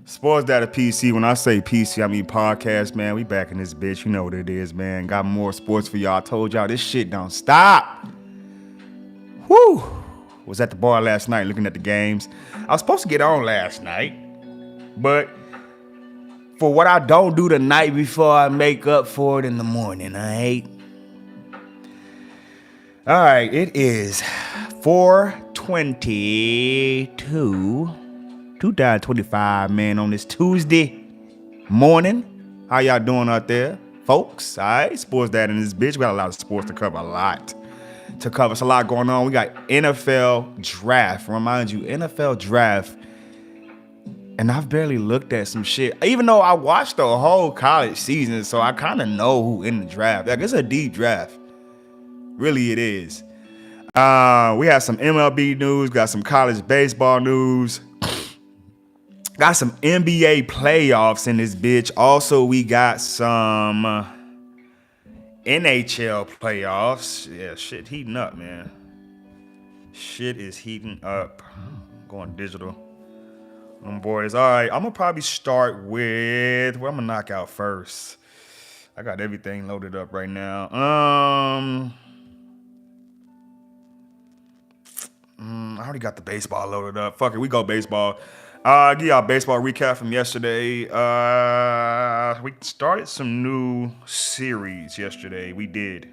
Sportsdatapc. When I say PC, I mean podcast, man. We back in this bitch. You know what it is, man. Got more sports for y'all. I told y'all this shit don't stop. Whew. Was at the bar last night looking at the games. I was supposed to get on last night, but for what I don't do the night before, I make up for it in the morning, alright? Alright, it is 4:22, 2025, man, on this Tuesday morning. How y'all doing out there, folks? Alright, Sports Dad in this bitch. We got a lot of sports to cover, It's a lot going on. We got NFL draft. Remind you, NFL draft. And I've barely looked at some shit, even though I watched the whole college season, so I kind of know who in the draft. Like, it's a deep draft. Really, it is. We have some MLB news, got some college baseball news, got some NBA playoffs in this bitch. Also, we got some NHL playoffs. Yeah, shit heating up, man. Shit is heating up. Going digital. Boys, all right, I'm gonna probably start with what I'm gonna knock out first. I got everything loaded up right now. I already got the baseball loaded up. Fuck it, we go baseball. Give y'all a baseball recap from yesterday. We started some new series yesterday. We did.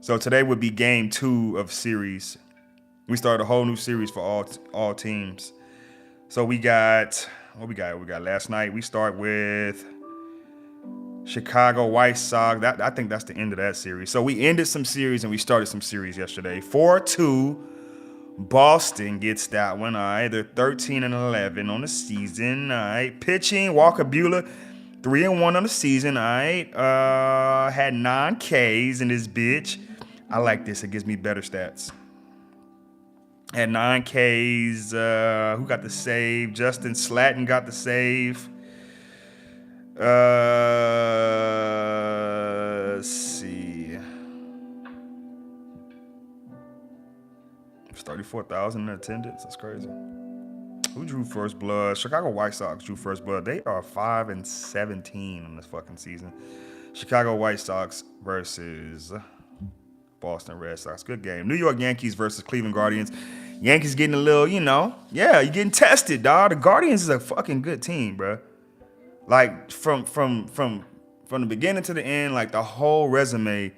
So today would be game 2 of series. We started a whole new series for all teams. So we got, what we got? We got last night. We start with Chicago White Sox. I think that's the end of that series. So we ended some series and we started some series yesterday. 4-2. Boston gets that one. All right, they're 13-11 on the season. All right, pitching Walker Buehler, 3-1 on the season. All right, had 9 Ks in this bitch. I like this. It gives me better stats. Had 9 Ks. Who got the save? Justin Slatton got the save. Let's see. There's 34,000 in attendance. That's crazy. Who drew first blood? Chicago White Sox drew first blood. They are 5-17 in this fucking season. Chicago White Sox versus Boston Red Sox. Good game. New York Yankees versus Cleveland Guardians. Yankees getting a little, you're getting tested, dog. The Guardians is a fucking good team, bro. Like from the beginning to the end, like the whole resume,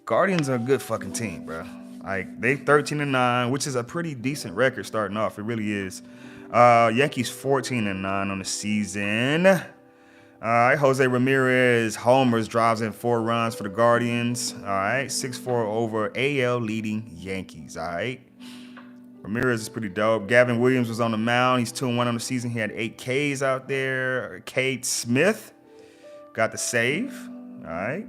Guardians are a good fucking team, bro. Like they 13-9, which is a pretty decent record starting off. It really is. Yankees 14-9 on the season. All right, Jose Ramirez homers, drives in 4 runs for the Guardians. All right, 6-4 over AL leading Yankees. All right. Ramirez is pretty dope. Gavin Williams was on the mound. He's 2-1 on the season. He had 8 Ks out there. Cade Smith got the save. All right.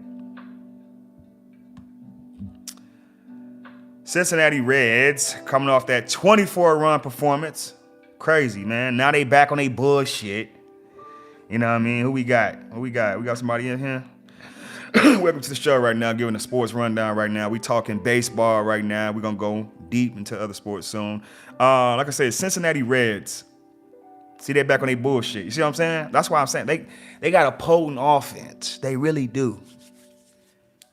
Cincinnati Reds coming off that 24-run performance. Crazy, man. Now they back on their bullshit. You know what I mean? Who we got? We got somebody in here? Welcome to the show right now, giving a sports rundown right now. We talking baseball right now. We're going to go deep into other sports soon. Like I said, Cincinnati Reds. See, they're back on their bullshit. You see what I'm saying? That's why I'm saying they got a potent offense. They really do.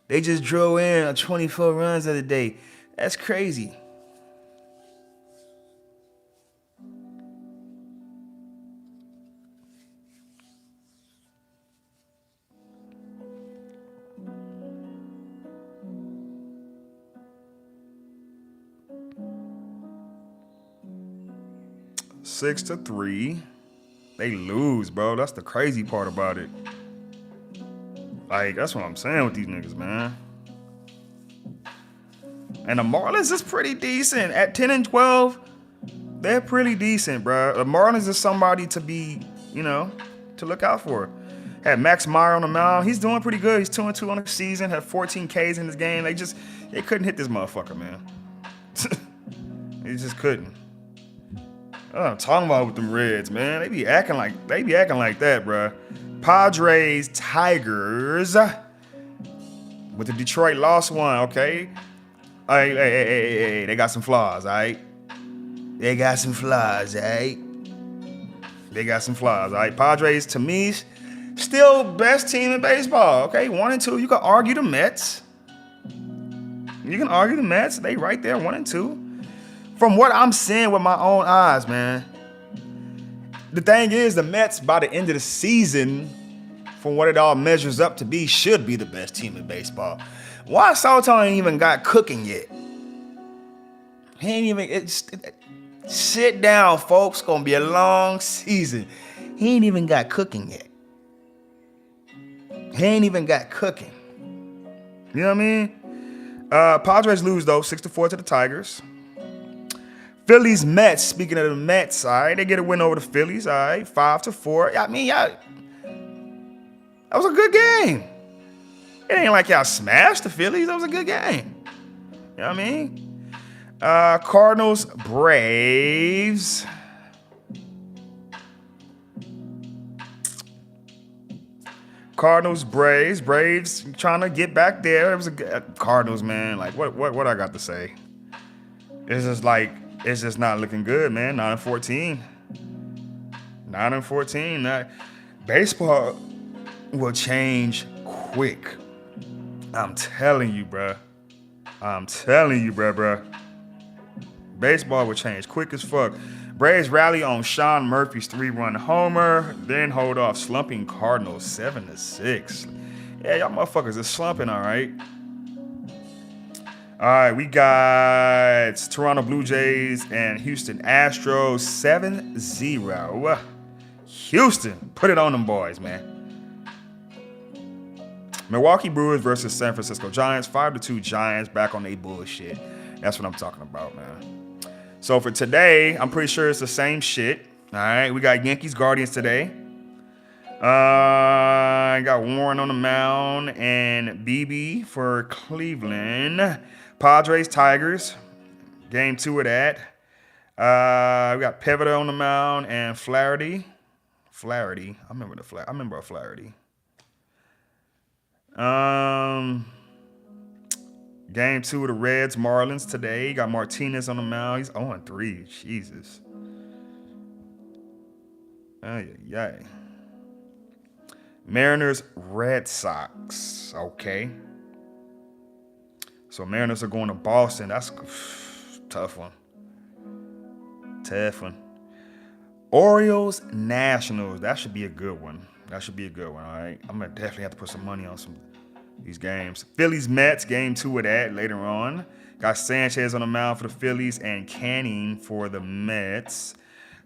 They just drew in 24 runs the other day. That's crazy. Six to 3. They lose, bro. That's the crazy part about it. Like, that's what I'm saying with these niggas, man. And the Marlins is pretty decent. At 10-12, they're pretty decent, bro. The Marlins is somebody to be, to look out for. Had Max Meyer on the mound. He's doing pretty good. He's 2-2 on the season. Had 14 Ks in this game. They couldn't hit this motherfucker, man. They just couldn't. I'm talking about with them Reds, man. They be acting like that, bro. Padres, Tigers. With the Detroit lost one, okay? Hey, they got some flaws, all right? They got some flaws, all right? They got some flaws. All right, Padres to me still best team in baseball. Okay, 1 and 2. You can argue the Mets. They right there, 1 and 2. From what I'm seeing with my own eyes, man. The thing is, the Mets by the end of the season, from what it all measures up to be, should be the best team in baseball. Why Soto ain't even got cooking yet? He ain't even. Sit down, folks. Gonna be a long season. He ain't even got cooking yet. You know what I mean? Padres lose though, 6-4 to the Tigers. Phillies Mets. Speaking of the Mets, all right, they get a win over the Phillies. All right, 5-4. I mean, that was a good game. It ain't like y'all smashed the Phillies. That was a good game. You know what I mean? Cardinals, Braves. Braves trying to get back there. It was a good Cardinals, man. Like what I got to say? It's just not looking good, man. 9-14. Baseball will change quick. I'm telling you, bruh. Baseball will change quick as fuck. Braves rally on Sean Murphy's 3-run homer, then hold off slumping Cardinals 7-6. Yeah, y'all motherfuckers are slumping, all right. All right, we got Toronto Blue Jays and Houston Astros 7-0. Houston, put it on them boys, man. Milwaukee Brewers versus San Francisco Giants, 5-2 Giants back on their bullshit. That's what I'm talking about, man. So for today, I'm pretty sure it's the same shit. All right, we got Yankees Guardians today. I got Warren on the mound and BB for Cleveland. Padres Tigers, game 2 of that. We got Pivetta on the mound and Flaherty. I remember a Flaherty. Game 2 of the Reds Marlins today. Got Martinez on the mound. He's 0-3. Jesus. Yay. Mariners Red Sox. Okay. So Mariners are going to Boston. That's tough one. Orioles Nationals. That should be a good one. All right. I'm going to definitely have to put some money on these games. Phillies Mets, game 2 of that later on. Got Sanchez on the mound for the Phillies and Canning for the Mets.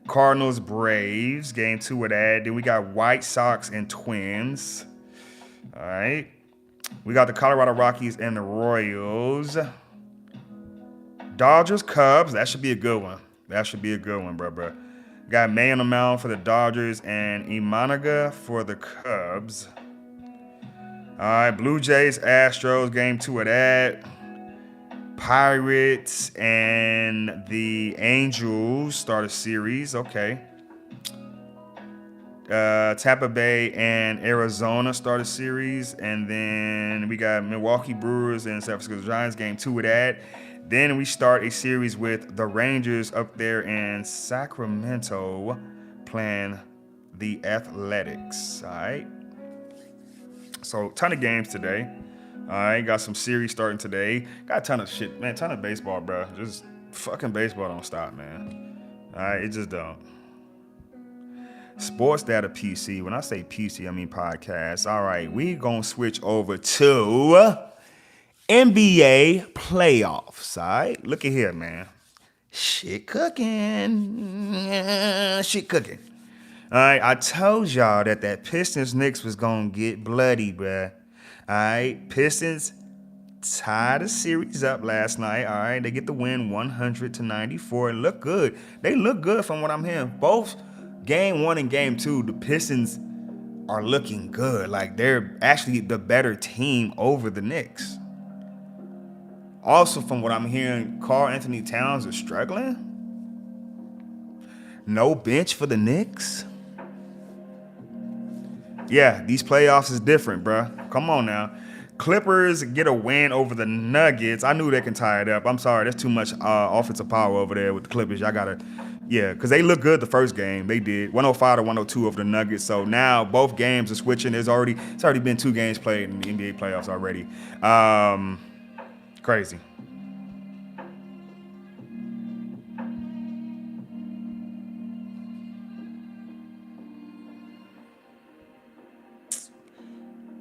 Cardinals Braves, game 2 of that. Then we got White Sox and Twins. All right. We got the Colorado Rockies and the Royals. Dodgers Cubs, that should be a good one. Bro. Got May on the mound for the Dodgers and Imanaga for the Cubs. All right, Blue Jays, Astros, game 2 of that. Pirates and the Angels start a series. Okay. Tampa Bay and Arizona start a series. And then we got Milwaukee Brewers and San Francisco Giants, game 2 of that. Then we start a series with the Rangers up there in Sacramento playing the Athletics. All right. So, ton of games today. All right, got some series starting today. Got a ton of shit, man. Ton of baseball, bro. Just fucking baseball don't stop, man. All right, it just don't. Sportsdatapc. When I say PC, I mean podcast. All right, we gonna switch over to NBA playoffs. All right, look at here, man. Shit cooking. All right, I told y'all that Pistons Knicks was gonna get bloody, bruh. All right, Pistons tied the series up last night. All right, they get the win 100-94. It looked good. They look good from what I'm hearing. Both game 1 and game 2, the Pistons are looking good. Like they're actually the better team over the Knicks. Also, from what I'm hearing, Karl Anthony Towns is struggling. No bench for the Knicks. Yeah, these playoffs is different, bruh. Come on now. Clippers get a win over the Nuggets. I knew they can tie it up. I'm sorry, there's too much offensive power over there with the Clippers. Y'all Yeah, because they looked good the first game. They did 105 to 102 over the Nuggets. So now both games are switching. It's already been 2 games played in the NBA playoffs already. Crazy.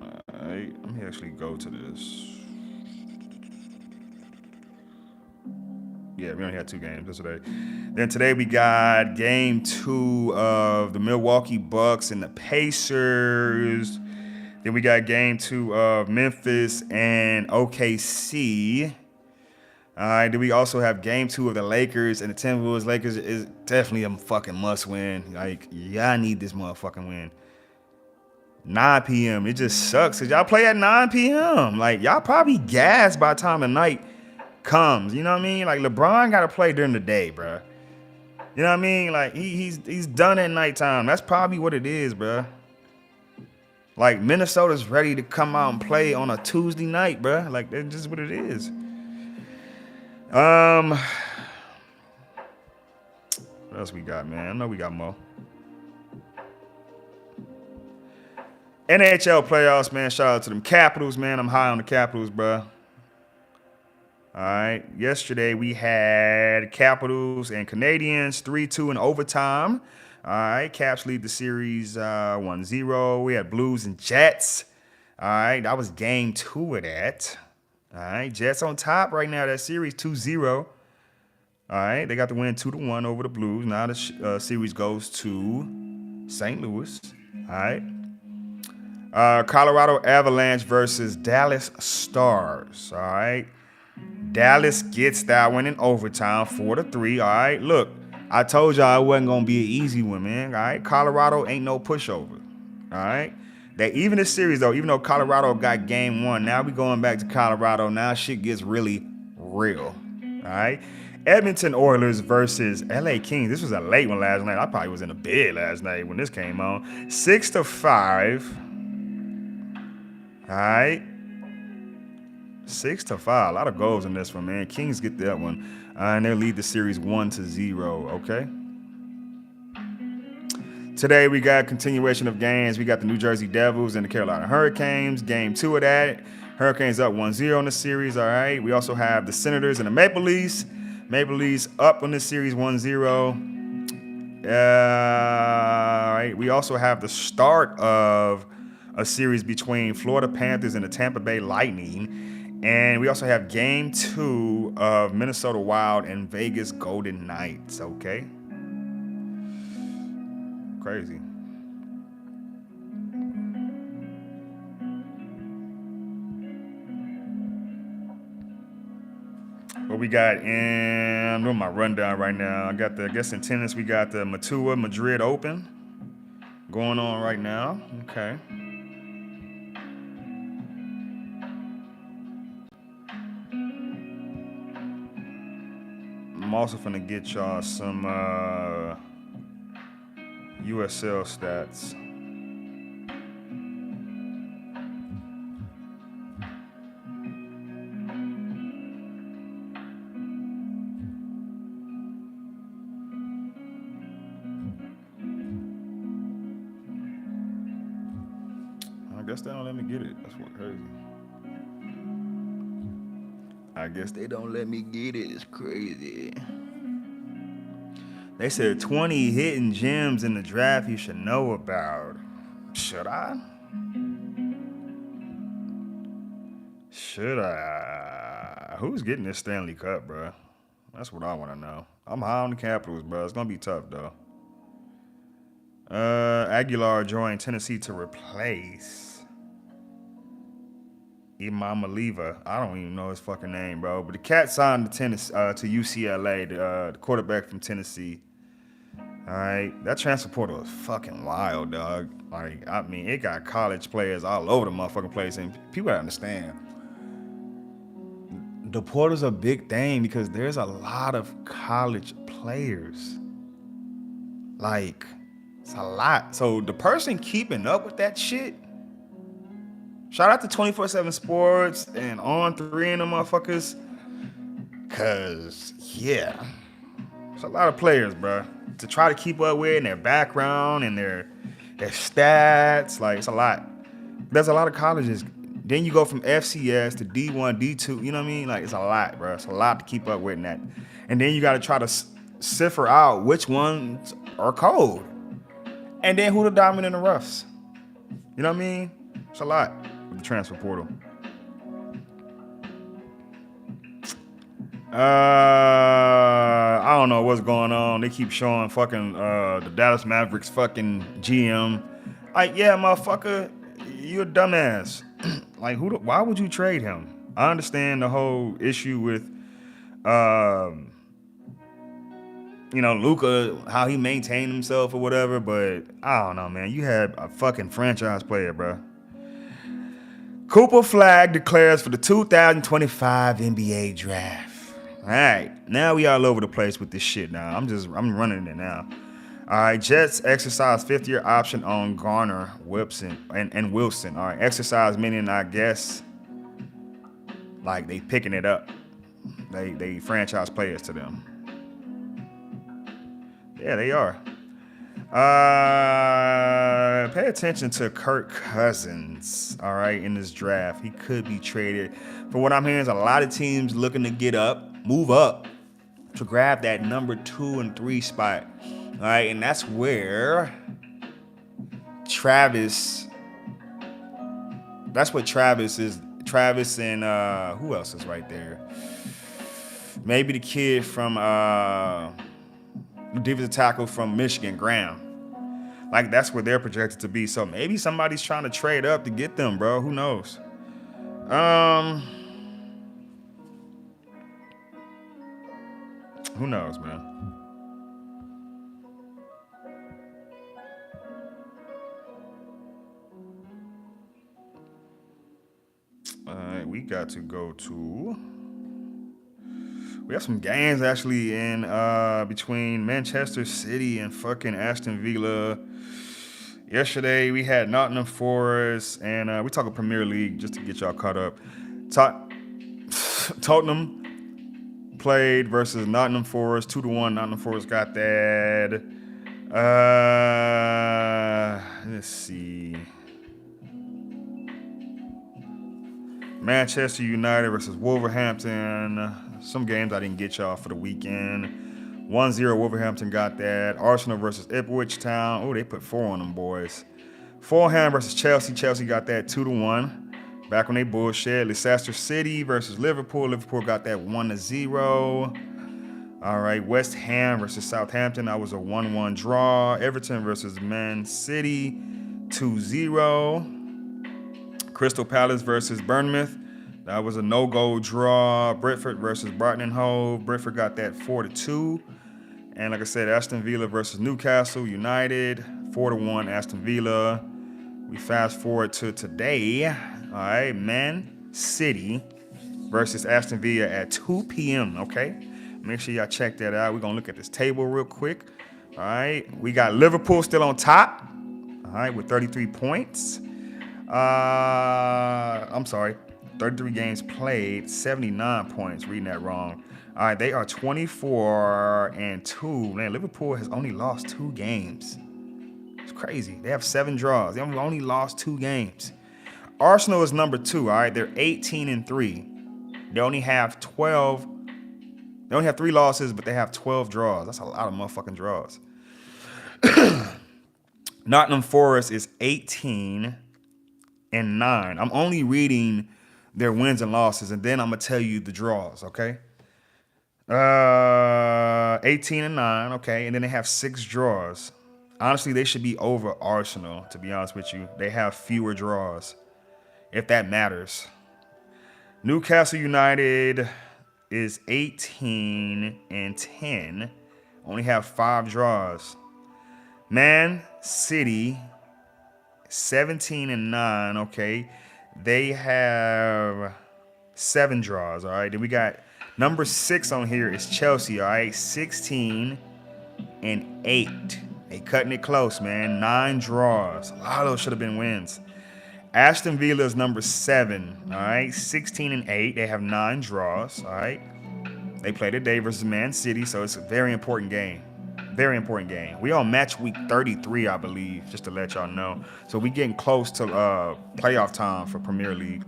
All right, let me actually go to this. Yeah, we only had 2 games yesterday. Then today we got game 2 of the Milwaukee Bucks and the Pacers. Then we got game 2 of Memphis and OKC. All right, then we also have game 2 of the Lakers and the Timberwolves. Lakers is definitely a fucking must win. Like, y'all need this motherfucking win. 9 p.m. It just sucks because y'all play at 9 p.m. Like, y'all probably gassed by the time the night comes. You know what I mean? Like, LeBron got to play during the day, bro. You know what I mean? Like, he's done at nighttime. That's probably what it is, bro. Like, Minnesota's ready to come out and play on a Tuesday night, bro. Like, that's just what it is. What else we got, man? I know we got more. NHL playoffs, man. Shout out to them Capitals, man. I'm high on the Capitals, bro. All right. Yesterday we had Capitals and Canadiens 3-2 in overtime. All right. Caps lead the series 1-0. We had Blues and Jets. All right. That was game 2 of that. All right. Jets on top right now. That series 2-0. All right. They got the win 2-1 over the Blues. Now the series goes to St. Louis. All right. Colorado Avalanche versus Dallas Stars. All right. Dallas gets that one in overtime, 4-3. All right. Look, I told y'all it wasn't going to be an easy one, man. All right. Colorado ain't no pushover. All right. That even this series, though, even though Colorado got game 1, now we going back to Colorado. Now shit gets really real. All right. Edmonton Oilers versus LA Kings. This was a late one last night. I probably was in the bed last night when this came on. 6-5. All right. 6-5. A lot of goals in this one, man. Kings get that one. And they'll lead the series 1-0. Okay. Today we got continuation of games. We got the New Jersey Devils and the Carolina Hurricanes. Game 2 of that. Hurricanes up 1-0 in the series. All right. We also have the Senators and the Maple Leafs. Maple Leafs up on the series 1-0. All right. We also have the start of a series between Florida Panthers and the Tampa Bay Lightning. And we also have game 2 of Minnesota Wild and Vegas Golden Knights. Okay. Crazy. What we got in, I'm doing my rundown right now. I guess in tennis, we got the Matua Madrid Open going on right now. Okay. I'm also finna get y'all some USL stats. I guess they don't let me get it. That's what crazy. I guess they don't let me get it. It's crazy. They said 20 hidden gems in the draft you should know about. Should I? Should I? Who's getting this Stanley Cup, bro? That's what I want to know. I'm high on the Capitals, bro. It's going to be tough, though. Aguilar joined Tennessee to replace Imam Aliva. I don't even know his fucking name, bro. But the cat signed to UCLA, the quarterback from Tennessee. All right, that transfer portal is fucking wild, dog. Like, I mean, it got college players all over the motherfucking place, and people gotta understand. The portal's a big thing because there's a lot of college players. Like, it's a lot. So the person keeping up with that shit, shout out to 24/7 Sports and On3 and them motherfuckers. Cause yeah, It's a lot of players, bro, to try to keep up with, and their background and their stats. Like, it's a lot. There's a lot of colleges. Then you go from FCS to D1, D2. You know what I mean? Like, it's a lot, bro. It's a lot to keep up with in that. And then you got to try to cipher out which ones are cold. And then who the diamond in the roughs. You know what I mean? It's a lot with the transfer portal. I don't know what's going on. They keep showing fucking the Dallas Mavericks fucking GM. Like, yeah, motherfucker, you a dumbass. Like, why would you trade him? I understand the whole issue with, Luka, how he maintained himself or whatever, but I don't know, man. You had a fucking franchise player, bro. Cooper Flag declares for the 2025 NBA draft. All right, now we all over the place with this shit now. I'm running it now. All right, Jets exercise 5th-year option on Garner, Wilson, and Wilson. All right, exercise meaning, I guess, like they picking it up. They franchise players to them. Yeah, they are. Pay attention to Kirk Cousins, all right, in this draft. He could be traded. From what I'm hearing, is a lot of teams looking to move up to grab that number 2 and 3 spot. All right, and that's where Travis is. Travis and who else is right there? Maybe the kid from defensive tackle from Michigan, Graham. Like, that's where they're projected to be. So maybe somebody's trying to trade up to get them, bro. Who knows? Who knows, man? All right, we got to go to. We have some games actually in between Manchester City and fucking Aston Villa. Yesterday we had Nottingham Forest, and we talking Premier League just to get y'all caught up. Tottenham played versus Nottingham Forest, 2-1. Nottingham Forest got that. Let's see. Manchester United versus Wolverhampton. Some games I didn't get y'all for the weekend. 1-0 Wolverhampton got that. Arsenal versus Ipswich Town. Oh, they put 4 on them boys. Fulham versus Chelsea. Chelsea got that 2-1. Back on they bullshit. Leicester City versus Liverpool. Liverpool got that 1-0. All right, West Ham versus Southampton. That was a 1-1 draw. Everton versus Man City, 2-0. Crystal Palace versus Bournemouth. That was a no-goal draw. Brentford versus Brighton and Hove. Brentford got that 4-2. And like I said, Aston Villa versus Newcastle United, 4-1 Aston Villa. We fast forward to today. All right, Man City versus Aston Villa at 2 p.m., okay? Make sure y'all check that out. We're going to look at this table real quick. All right, we got Liverpool still on top, all right, with 33 points. I'm sorry, 33 games played, 79 points. Reading that wrong. All right, they are 24-2. Man, Liverpool has only lost 2 games. It's crazy. They have 7 draws. They only lost 2 games. Arsenal is number 2. All right, they're 18-3. They only have 12. They only have 3 losses, but they have 12 draws. That's a lot of motherfucking draws. Nottingham Forest is 18-9. I'm only reading their wins and losses, and then I'm gonna tell you the draws, okay? 18-9, okay, and then they have 6 draws. Honestly, they should be over Arsenal, to be honest with you. They have fewer draws, if that matters. Newcastle United is 18-10, only have 5 draws. Man City, 17-9, okay. They have 7 draws, all right. Then we got number 6 on here is Chelsea, all right, 16-8. They cutting it close, man. 9 draws. A lot of those should have been wins. Aston Villa is number 7, all right, 16-8. They have 9 draws, all right. They play today versus Man City, so it's a very important game. Very important game. We on match week 33, I believe, just to let y'all know. So we getting close to playoff time for Premier League.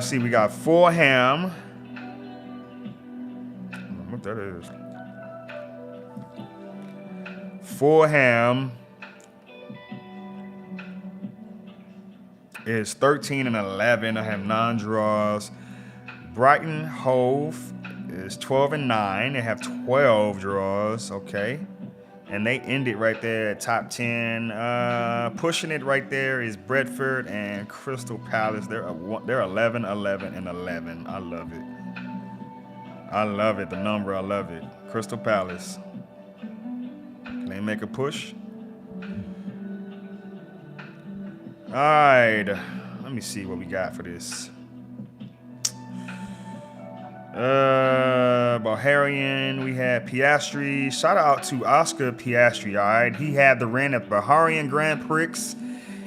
See, we got Fulham. What that is? Fulham is 13 and 11. I have 9 draws. Brighton Hove is 12 and 9. They have 12 draws. Okay. And they end it right there at top 10. Pushing it right there is Brentford and Crystal Palace. They're 11, 11, and 11. I love it. I love it. The number, I love it. Crystal Palace. Can they make a push? All right. Let me see what we got for this. Baharian, we had Piastri. Shout out to Oscar Piastri, all right? He had the win at Baharian Grand Prix,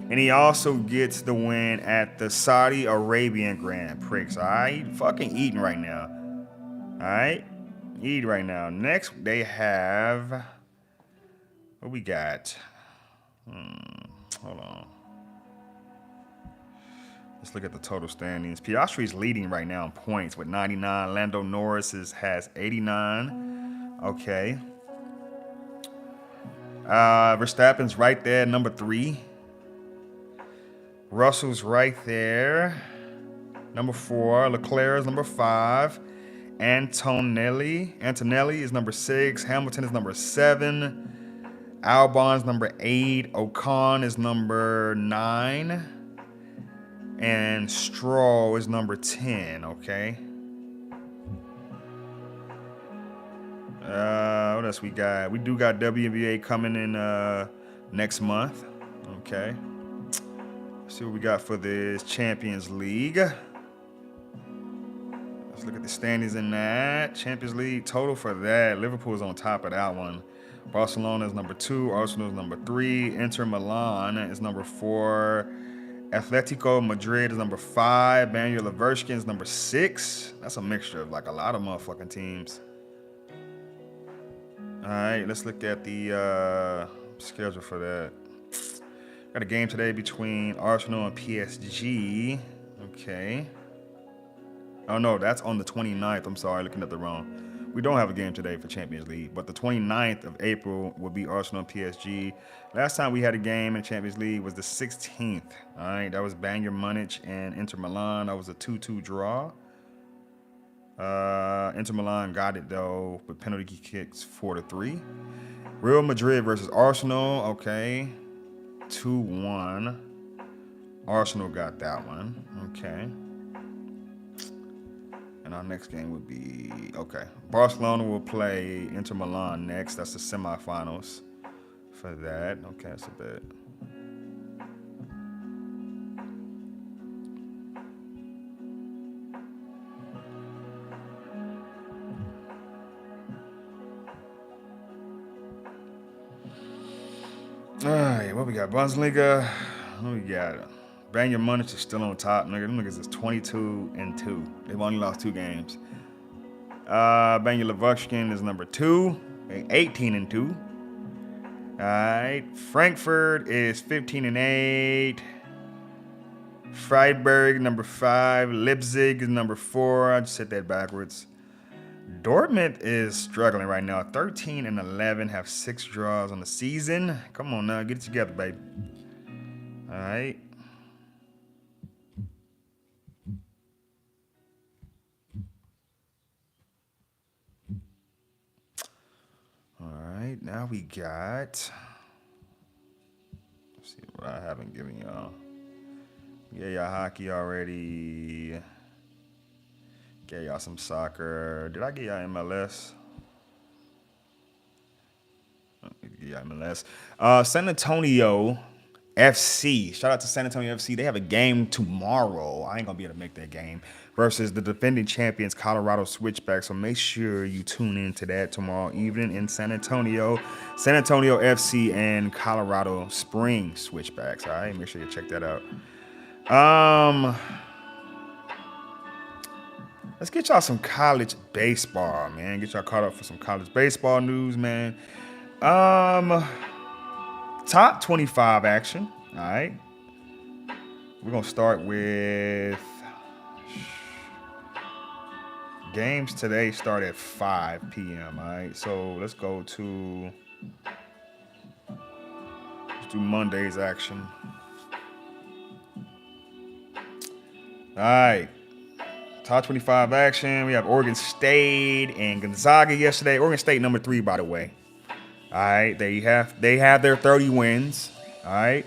and he also gets the win at the Saudi Arabian Grand Prix, all right? Fucking eating right now, all right? Eating right now. Next, they have, what we got? Hold on. Let's look at the total standings. Piastri is leading right now in points with 99. Lando Norris has 89. Okay. Verstappen's right there, number 3. Russell's right there, number 4. Leclerc is number 5. Antonelli is number 6. Hamilton is number 7. Albon's number 8. Ocon is number 9. And Stroll is number 10, okay? What else we got? We do got WNBA coming in next month, okay? Let's see what we got for this Champions League. Let's look at the standings in that. Champions League total for that. Liverpool is on top of that one. Barcelona is number 2. Arsenal is number 3. Inter Milan is number 4. Atletico Madrid is number 5. Bayer Leverkusen is number 6. That's a mixture of like a lot of motherfucking teams. All right, let's look at the schedule for that. Got a game today between Arsenal and PSG. Okay. Oh no, that's on the 29th. I'm sorry, looking at the wrong. We don't have a game today for Champions League, but the 29th of April will be Arsenal and PSG. Last time we had a game in Champions League was the 16th. All right, that was Bayern Munich and Inter Milan. That was a 2-2 draw. Inter Milan got it though, with penalty kicks 4-3. Real Madrid versus Arsenal. Okay, 2-1. Arsenal got that one. Okay. And our next game would be, okay, Barcelona will play Inter Milan next. That's the semifinals for that. Okay, that's a bit. All right, what we got? Bundesliga. What we got? Bayern Munich is still on top, nigga. Them niggas is 22-2. They've only lost 2 games. Bayer Leverkusen is number 2, 18-2. All right, Frankfurt is 15-8. Freiburg number 5. Leipzig is number 4. I just said that backwards. Dortmund is struggling right now. 13-11, have 6 draws on the season. Come on now, get it together, baby. All right. Now we got, let's see what I haven't given y'all. Yeah, y'all hockey already. Gave y'all some soccer. Did I get y'all MLS? Yeah, MLS. San Antonio FC. Shout out to San Antonio FC. They have a game tomorrow. I ain't gonna be able to make that game. Versus the defending champions, Colorado Switchbacks. So make sure you tune in to that tomorrow evening in San Antonio. San Antonio FC and Colorado Spring Switchbacks. All right, make sure you check that out. Let's get y'all some college baseball, man. Get y'all caught up for some college baseball news, man. Top 25 action. All right. We're gonna start with games today. Start at 5 p.m. All right. So let's go to do Monday's action. All right. Top 25 action. We have Oregon State and Gonzaga yesterday. Oregon State number 3, by the way. All right. They have their 30 wins. All right.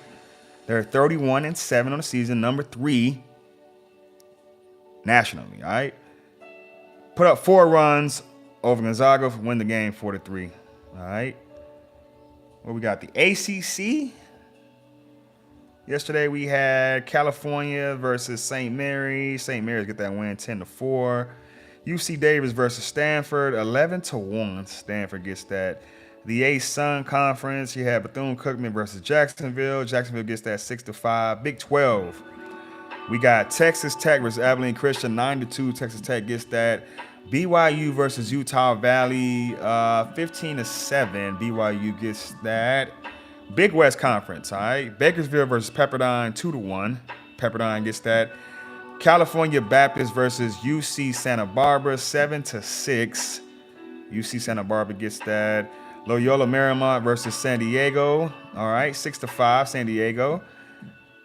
They're 31-7 on the season, number 3 nationally. All right. Put up 4 runs over Gonzaga, win the game 4-3. All right. What we got? The ACC. Yesterday we had California versus St. Mary's. St. Mary's get that win 10-4. UC Davis versus Stanford 11-1. Stanford gets that. The A-Sun Conference, you had Bethune-Cookman versus Jacksonville. Jacksonville gets that 6-5. Big 12. We got Texas Tech versus Abilene Christian 9-2. Texas Tech gets that. BYU versus Utah Valley 15-7. BYU gets that. Big West Conference, all right. Bakersfield versus Pepperdine 2-1. Pepperdine gets that. California Baptist versus UC Santa Barbara 7-6. UC Santa Barbara gets that. Loyola Marymount versus San Diego, all right, 6-5. San Diego.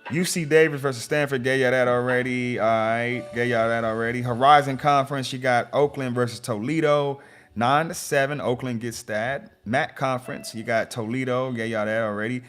UC Davis versus Stanford, gave y'all that already. All right, gave y'all that already. Horizon Conference, you got Oakland versus Toledo. 9-7, Oakland gets that. MAC Conference, you got Toledo, gave y'all that already.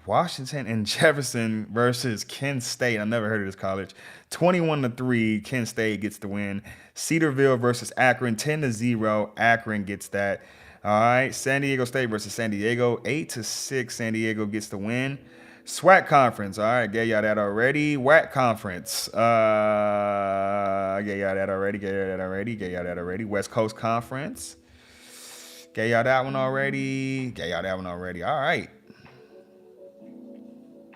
Washington and Jefferson versus Kent State. I never heard of this college. 21-3, Kent State gets the win. Cedarville versus Akron, 10-0. Akron gets that. All right, San Diego State versus San Diego, 8-6. San Diego gets the win. SWAC Conference, all right, gave y'all that already. WAC Conference, gave y'all that already. West Coast Conference, gave y'all that one already. All right.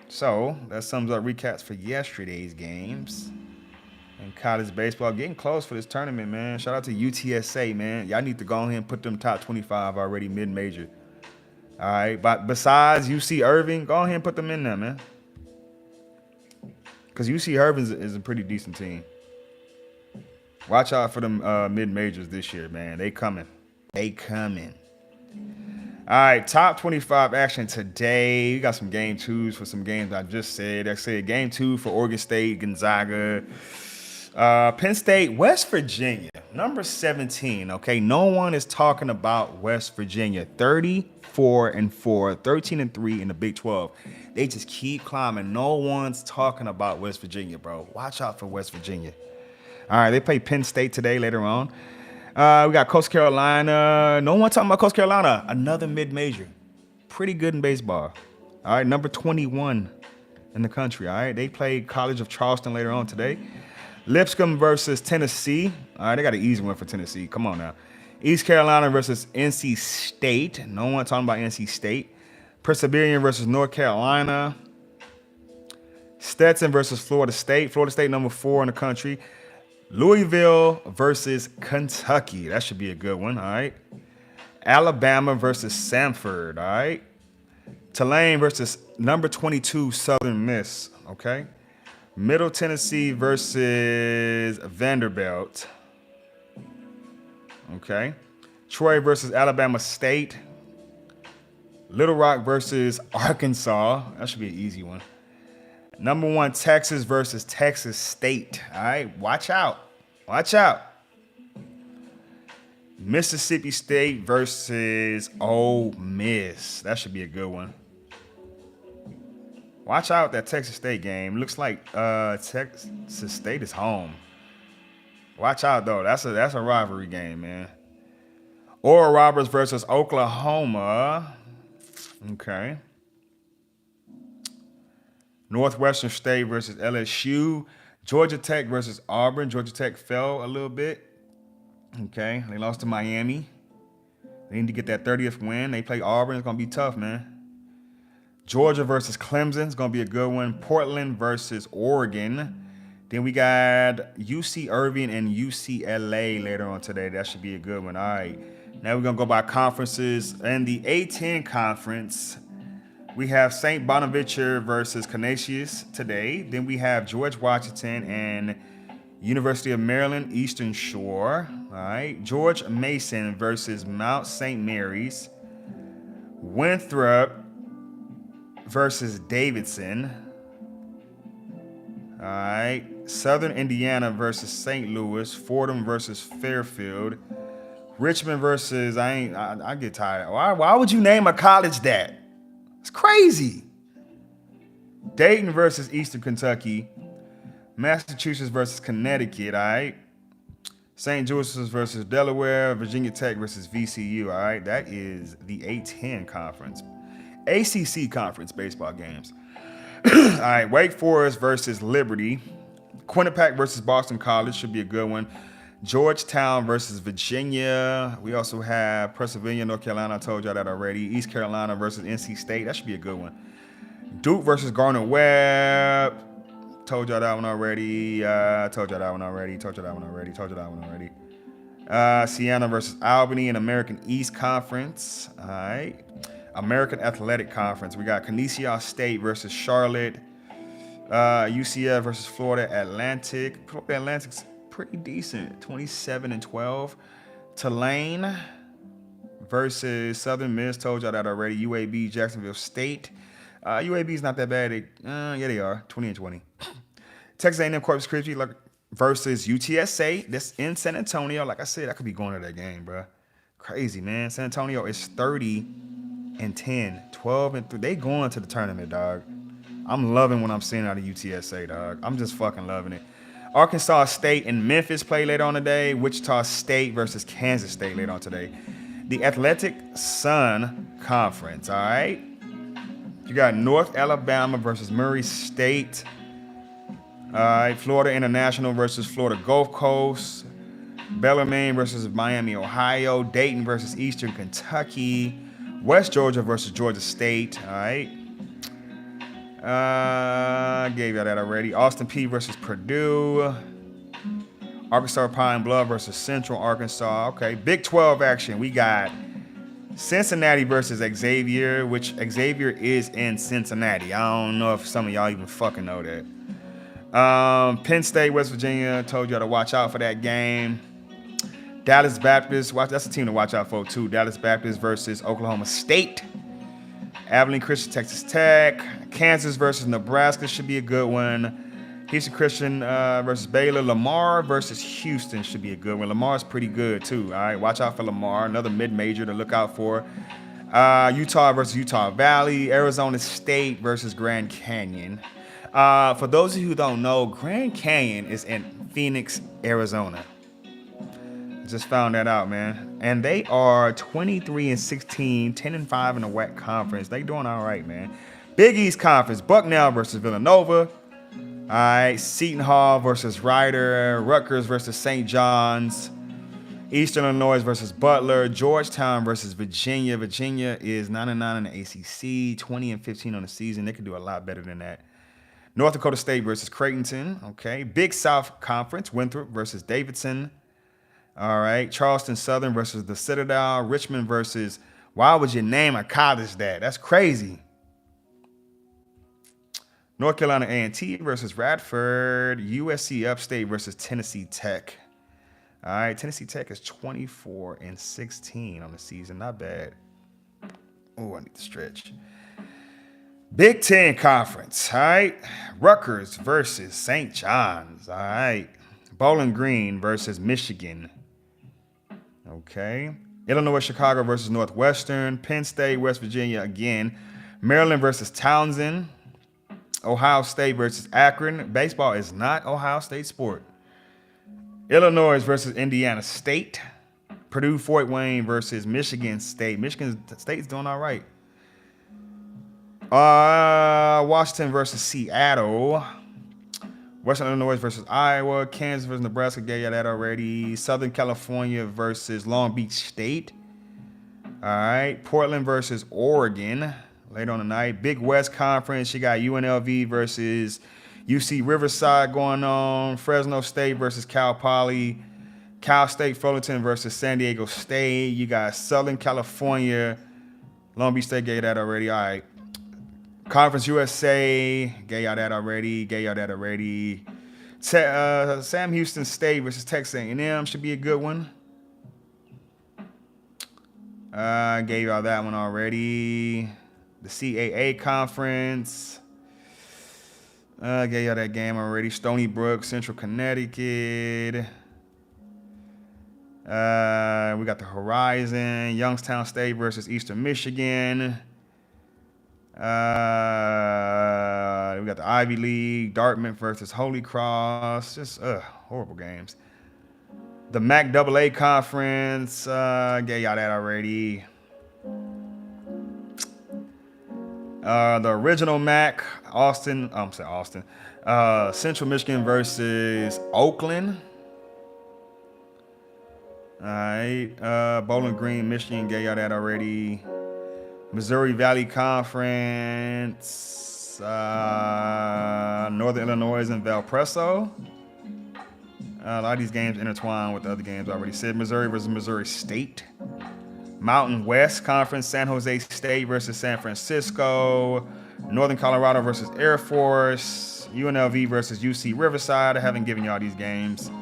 So that sums up recaps for yesterday's games. And college baseball getting close for this tournament, man. Shout out to UTSA, man. Y'all need to go ahead and put them top 25 already mid-major. All right, but besides UC Irving, go ahead and put them in there, man. Because UC Irving is a pretty decent team. Watch out for them mid-majors this year, man. They coming. All right, top 25 action today. We got some game 2s for some games I just said. I said game 2 for Oregon State, Gonzaga. Penn State, West Virginia, number 17, okay? No one is talking about West Virginia. 34-4, 13-3 in the Big 12. They just keep climbing. No one's talking about West Virginia, bro. Watch out for West Virginia. All right, they play Penn State today later on. We got Coastal Carolina. No one talking about Coastal Carolina. Another mid-major. Pretty good in baseball. All right, number 21 in the country, all right? They play College of Charleston later on today. Lipscomb versus Tennessee. All right, they got an easy one for Tennessee. Come on now. East Carolina versus NC State. No one talking about NC State. Presbyterian versus North Carolina. Stetson versus Florida State. Florida State number 4 in the country. Louisville versus Kentucky. That should be a good one, all right. Alabama versus Samford, all right. Tulane versus number 22 Southern Miss, okay. Middle Tennessee versus Vanderbilt. Okay. Troy versus Alabama State. Little Rock versus Arkansas. That should be an easy one. Number 1, Texas versus Texas State. All right. Watch out. Mississippi State versus Ole Miss. That should be a good one. Watch out that Texas State game. Looks like Texas State is home. Watch out though. That's a rivalry game, man. Oral Roberts versus Oklahoma. Okay. Northwestern State versus LSU. Georgia Tech versus Auburn. Georgia Tech fell a little bit. Okay. They lost to Miami. They need to get that 30th win. They play Auburn. It's going to be tough, man. Georgia versus Clemson is going to be a good one. Portland versus Oregon. Then we got UC Irving and UCLA later on today. That should be a good one. All right. Now we're going to go by conferences. In the A10 conference, we have St. Bonaventure versus Canisius today. Then we have George Washington and University of Maryland Eastern Shore. All right. George Mason versus Mount St. Mary's. Winthrop versus Davidson. All right. Southern Indiana versus St. Louis. Fordham versus Fairfield. Richmond versus, I get tired. Why would you name a college that? It's crazy. Dayton versus Eastern Kentucky. Massachusetts versus Connecticut, all right. St. Joseph's versus Delaware. Virginia Tech versus VCU, all right. That is the A10 conference. ACC conference baseball games. All right, Wake Forest versus Liberty. Quinnipiac versus Boston College should be a good one. Georgetown versus Virginia. We also have Pennsylvania, North Carolina. I told y'all that already. East Carolina versus NC State. That should be a good one. Duke versus Gardner-Webb. Told y'all that one already. Told y'all that one already. Siena versus Albany in American East Conference. All right. American Athletic Conference. We got Canisius State versus Charlotte. UCF versus Florida Atlantic. Florida Atlantic's pretty decent. 27-12. Tulane versus Southern Miss. Told y'all that already. UAB Jacksonville State. UAB's not that bad. Yeah, they are. 20-20. Texas A&M Corpus Christi versus UTSA. That's in San Antonio. Like I said, I could be going to that game, bro. Crazy, man. San Antonio is 30-10, 12-3. They going to the tournament, dog. I'm loving what I'm seeing out of UTSA, dog. I'm just fucking loving it. Arkansas State and Memphis play later on today. Wichita State versus Kansas State later on today. The Athletic Sun Conference, all right? You got North Alabama versus Murray State. All right, Florida International versus Florida Gulf Coast. Bellarmine versus Miami, Ohio. Dayton versus Eastern Kentucky. West Georgia versus Georgia State, all right? I gave y'all that already. Austin Peay versus Purdue. Arkansas Pine Bluff versus Central Arkansas. Okay, Big 12 action. We got Cincinnati versus Xavier, which Xavier is in Cincinnati. I don't know if some of y'all even fucking know that. Penn State, West Virginia. Told y'all to watch out for that game. Dallas Baptist. That's a team to watch out for, too. Dallas Baptist versus Oklahoma State. Abilene Christian, Texas Tech. Kansas versus Nebraska should be a good one. Houston Christian versus Baylor. Lamar versus Houston should be a good one. Lamar's pretty good, too. All right, watch out for Lamar. Another mid-major to look out for. Utah versus Utah Valley. Arizona State versus Grand Canyon. For those of you who don't know, Grand Canyon is in Phoenix, Arizona. Just found that out, man. And they are 23-16, 10-5 in the WAC conference. They doing all right, man. Big East Conference, Bucknell versus Villanova. All right, Seton Hall versus Rider. Rutgers versus St. John's. Eastern Illinois versus Butler. Georgetown versus Virginia. Virginia is 9-9 in the ACC, 20-15 on the season. They could do a lot better than that. North Dakota State versus Creighton. Okay, Big South Conference, Winthrop versus Davidson. All right, Charleston Southern versus the Citadel. Richmond versus, why would you name a college that? That's crazy. North Carolina A&T versus Radford. USC Upstate versus Tennessee Tech. All right, Tennessee Tech is 24-16 on the season. Not bad. Oh, I need to stretch. Big Ten Conference. All right, Rutgers versus St. John's. All right, Bowling Green versus Michigan. Okay. Illinois, Chicago versus Northwestern. Penn State, West Virginia again. Maryland versus Townsend. Ohio State versus Akron. Baseball is not Ohio State sport. Illinois versus Indiana State. Purdue, Fort Wayne versus Michigan State. Michigan State's doing all right. Washington versus Seattle. Western Illinois versus Iowa. Kansas versus Nebraska. Gave you that already. Southern California versus Long Beach State. All right. Portland versus Oregon. later on tonight. Big West Conference, you got UNLV versus UC Riverside going on. Fresno State versus Cal Poly. Cal State Fullerton versus San Diego State. You got Southern California. Long Beach State gave that already. All right. Conference USA. Gave y'all that already. Sam Houston State versus Texas A&M should be a good one. Gave y'all that one already. The CAA Conference. Gave y'all that game already. Stony Brook, Central Connecticut. We got the Horizon. Youngstown State versus Eastern Michigan. We got the Ivy League. Dartmouth versus Holy Cross. Just horrible games. The MAC AA Conference, gave y'all that already. The original MAC, Central Michigan versus Oakland. All right, Bowling Green, Michigan, gave y'all that already. Missouri Valley Conference, Northern Illinois and Valparaiso. A lot of these games intertwine with the other games I already said. Missouri versus Missouri State. Mountain West Conference, San Jose State versus San Francisco. Northern Colorado versus Air Force. UNLV versus UC Riverside. I haven't given y'all these games.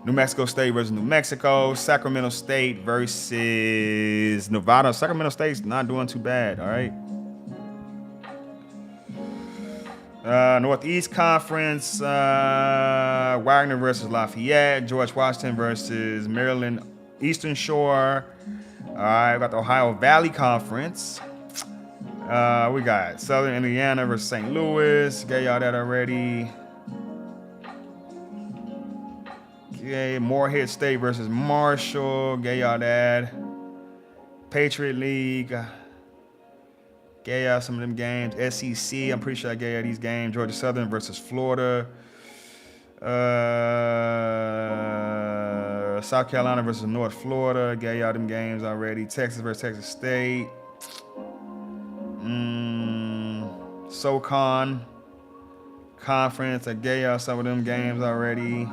New Mexico State versus New Mexico. Sacramento State versus Nevada. Sacramento State's not doing too bad, all right? Northeast Conference, Wagner versus Lafayette. George Washington versus Maryland Eastern Shore. All right, we got the Ohio Valley Conference. We got Southern Indiana versus St. Louis. Gave y'all that already. Okay, Morehead State versus Marshall. Gave y'all that. Patriot League. Gave y'all some of them games. SEC, I'm pretty sure I gave y'all these games. Georgia Southern versus Florida. South Carolina versus North Florida. Gave y'all them games already. Texas versus Texas State. SoCon Conference. I gave y'all some of them games already.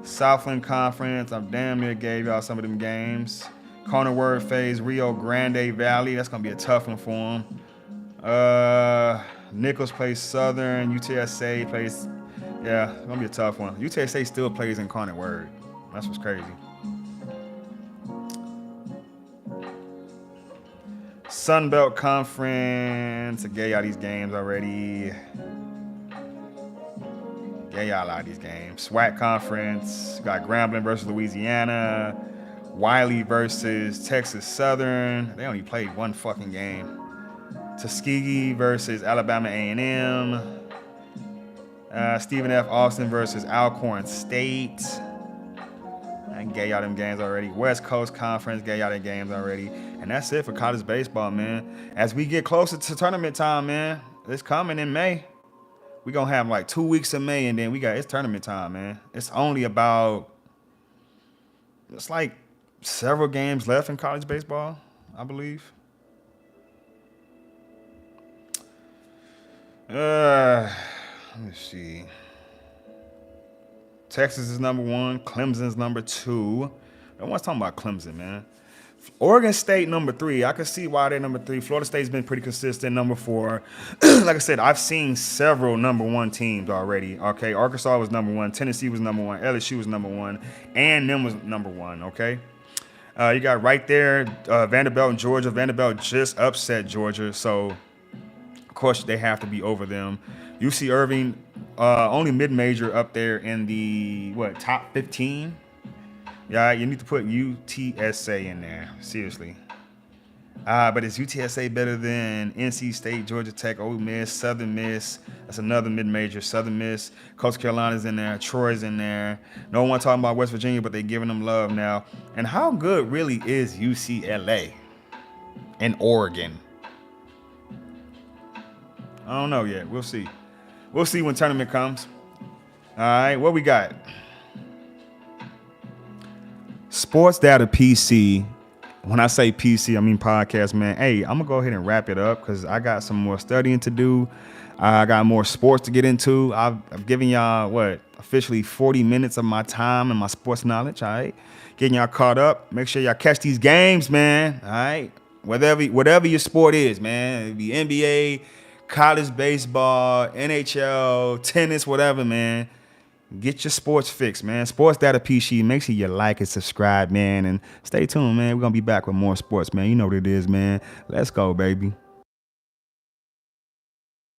Southland Conference. I'm damn near gave y'all some of them games. Corner Word Phase, Rio Grande Valley. That's going to be a tough one for them. Nichols plays Southern. UTSA plays, yeah, it's going to be a tough one. UTSA still plays in Corner Word. That's what's crazy. Sun Belt Conference. I gave y'all these games already. Gave y'all a lot of these games. SWAC Conference. Got Grambling versus Louisiana. Wiley versus Texas Southern. They only played one fucking game. Tuskegee versus Alabama A&M. Stephen F. Austin versus Alcorn State. I gave y'all them games already. West Coast Conference, gave y'all them games already. And that's it for college baseball, man. As we get closer to tournament time, man, it's coming in May. We're going to have like 2 weeks of May, and then it's tournament time, man. It's only about, it's like several games left in college baseball, I believe. Let me see. Texas is number 1. Clemson's number 2. No one's talking about Clemson, man. Oregon State number 3. I can see why they're number 3. Florida State's been pretty consistent. Number 4. Like I said, I've seen several number 1 teams already. Okay, Arkansas was number 1. Tennessee was number 1. LSU was number 1. And them was number 1. Okay. You got right there Vanderbilt and Georgia. Vanderbilt just upset Georgia, so of course they have to be over them. UC Irving, only mid-major up there in the top 15. Yeah, you need to put UTSA in there. Seriously. But is UTSA better than NC State, Georgia Tech, Ole Miss, Southern Miss? That's another mid-major. Southern Miss, Coastal Carolina's in there, Troy's in there. No one talking about West Virginia, but they're giving them love now. And how good really is UCLA and Oregon? I don't know yet. We'll see. We'll see when tournament comes. All right, what we got? Sportsdatapc When I say PC, I mean podcast, man. Hey, I'm gonna go ahead and wrap it up because I got some more studying to do. I got more sports to get into. I've given y'all officially 40 minutes of my time and my sports knowledge. All right, getting y'all caught up. Make sure y'all catch these games, man. All right, whatever your sport is, man. It be NBA, college baseball, NHL, tennis, whatever, man. Get your sports fix, man. Sportsdatapc. Make sure you like and subscribe, man. And stay tuned, man. We're going to be back with more sports, man. You know what it is, man. Let's go, baby.